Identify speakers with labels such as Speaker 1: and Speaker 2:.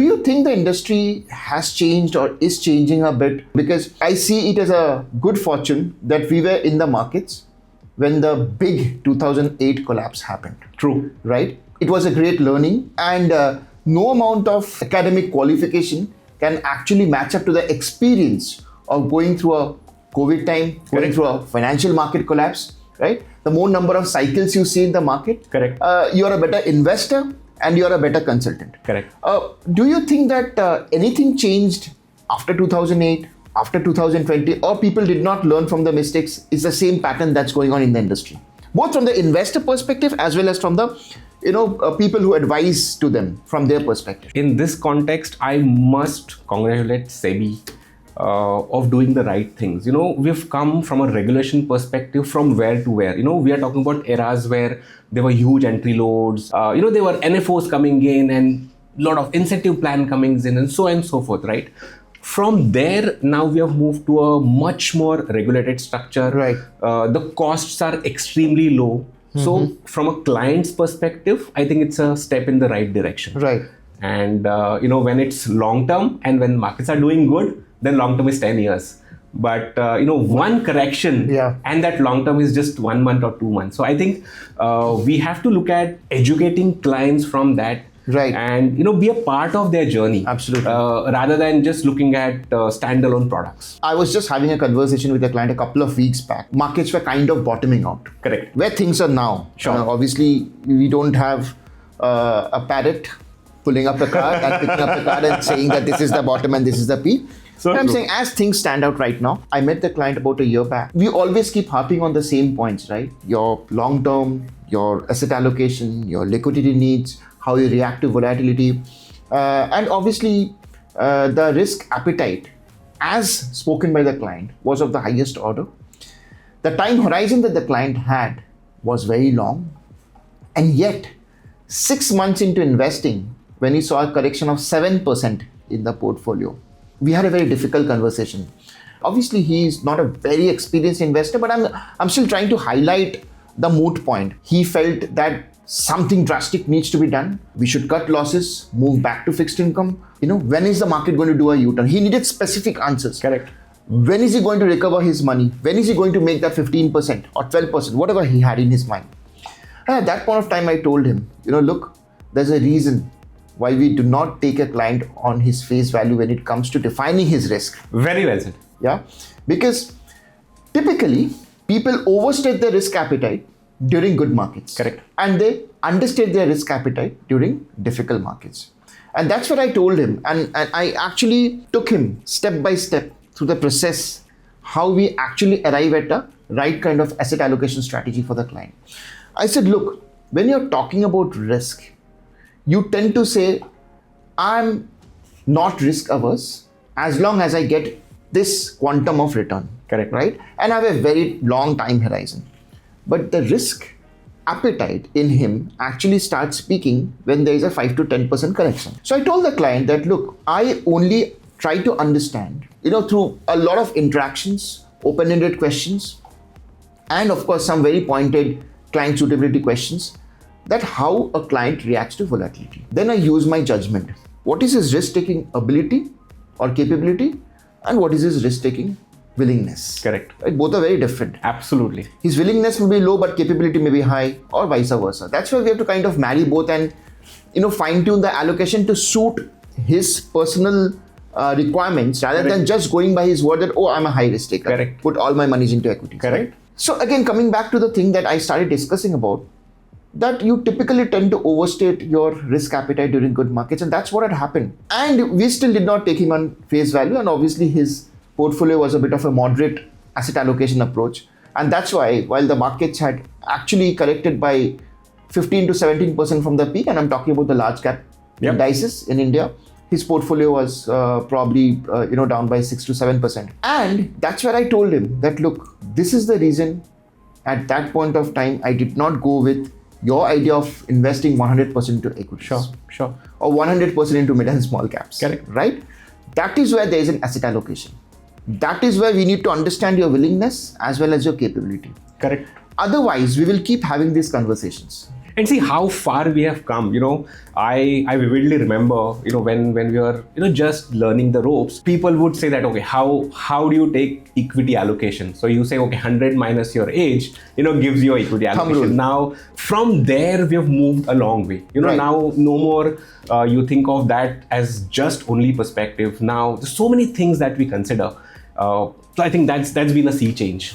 Speaker 1: you think the industry has changed or is changing a bit? Because I see it as a good fortune that we were in the markets when the big 2008 collapse happened.
Speaker 2: True.
Speaker 1: Right? It was a great learning, and no amount of academic qualification can actually match up to the experience of going through a COVID time, going through a financial market collapse, right? The more number of cycles you see in the market,
Speaker 2: Correct.
Speaker 1: You're a better investor and you're a better consultant.
Speaker 2: Correct.
Speaker 1: Do you think that anything changed after 2008, after 2020, or people did not learn from the mistakes? It's the same pattern that's going on in the industry, both from the investor perspective as well as from the people who advise to them from their perspective.
Speaker 2: In this context, I must congratulate SEBI of doing the right things. We've come from a regulation perspective from where to where. We are talking about eras where there were huge entry loads. There were NFOs coming in and a lot of incentive plan coming in and so on and so forth, right? From there, now we have moved to a much more regulated structure.
Speaker 1: Right.
Speaker 2: The costs are extremely low. So from a client's perspective, I think it's a step in the right direction.
Speaker 1: Right.
Speaker 2: And when it's long term and when markets are doing good, then long term is 10 years. But one correction and that long term is just 1 month or 2 months. So I think we have to look at educating clients from that.
Speaker 1: Right.
Speaker 2: And be a part of their journey.
Speaker 1: Absolutely.
Speaker 2: Rather than just looking at standalone products.
Speaker 1: I was just having a conversation with a client a couple of weeks back. Markets were kind of bottoming out.
Speaker 2: Correct.
Speaker 1: Where things are now.
Speaker 2: Sure.
Speaker 1: Obviously, we don't have a parrot pulling up the card and picking up the card and saying that this is the bottom and this is the peak.
Speaker 2: So
Speaker 1: I'm saying as things stand out right now, I met the client about a year back. We always keep harping on the same points, right? Your long term, your asset allocation, your liquidity needs, how you react to volatility, and obviously the risk appetite as spoken by the client was of the highest order. The time horizon that the client had was very long, and yet 6 months into investing, when he saw a correction of 7% in the portfolio, we had a very difficult conversation. Obviously, he's not a very experienced investor, but I'm still trying to highlight the moot point. He felt that something drastic needs to be done. We should cut losses, move back to fixed income. When is the market going to do a U-turn? He needed specific answers.
Speaker 2: Correct.
Speaker 1: When is he going to recover his money? When is he going to make that 15% or 12%, whatever he had in his mind? And at that point of time, I told him, look, there's a reason why we do not take a client on his face value when it comes to defining his risk.
Speaker 2: Very well said.
Speaker 1: Yeah, because typically people overstate their risk appetite during good markets.
Speaker 2: Correct.
Speaker 1: And they understate their risk appetite during difficult markets. And that's what I told him. And I actually took him step by step through the process, how we actually arrive at a right kind of asset allocation strategy for the client. I said, look, when you're talking about risk, you tend to say, I'm not risk averse as long as I get this quantum of return.
Speaker 2: Correct.
Speaker 1: Right? And I have a very long time horizon. But the risk appetite in him actually starts speaking when there is a 5 to 10% correction. So I told the client that, look, I only try to understand, through a lot of interactions, open-ended questions, and of course, some very pointed client suitability questions, that how a client reacts to volatility. Then I use my judgment. What is his risk-taking ability or capability? And what is his risk-taking willingness?
Speaker 2: Correct.
Speaker 1: Right? Both are very different.
Speaker 2: Absolutely.
Speaker 1: His willingness may be low, but capability may be high, or vice versa. That's why we have to kind of marry both and, fine-tune the allocation to suit his personal requirements rather than just going by his word that, oh, I'm a high risk taker.
Speaker 2: Correct.
Speaker 1: Put all my monies into equities.
Speaker 2: Correct.
Speaker 1: Right? So again, coming back to the thing that I started discussing about, that you typically tend to overstate your risk appetite during good markets, and that's what had happened. And we still did not take him on face value, and obviously his portfolio was a bit of a moderate asset allocation approach. And that's why, while the markets had actually corrected by 15 to 17% from the peak, and I'm talking about the large cap indices in India, his portfolio was probably down by 6 to 7%. And that's where I told him that, look, this is the reason at that point of time I did not go with your idea of investing 100% into equities.
Speaker 2: Sure.
Speaker 1: Or 100% into mid and small caps.
Speaker 2: Correct.
Speaker 1: Right? That is where there is an asset allocation. That is where we need to understand your willingness as well as your capability.
Speaker 2: Correct.
Speaker 1: Otherwise, we will keep having these conversations.
Speaker 2: and see how far we have come. I vividly remember, when we were, just learning the ropes, people would say that, okay, how do you take equity allocation? So you say, okay, 100 minus your age, gives you equity
Speaker 1: Thumb rule.
Speaker 2: allocation. Now from there we have moved a long way.
Speaker 1: Right.
Speaker 2: Now no more you think of that as just only perspective. Now there's so many things that we consider. So I think that's been a sea change.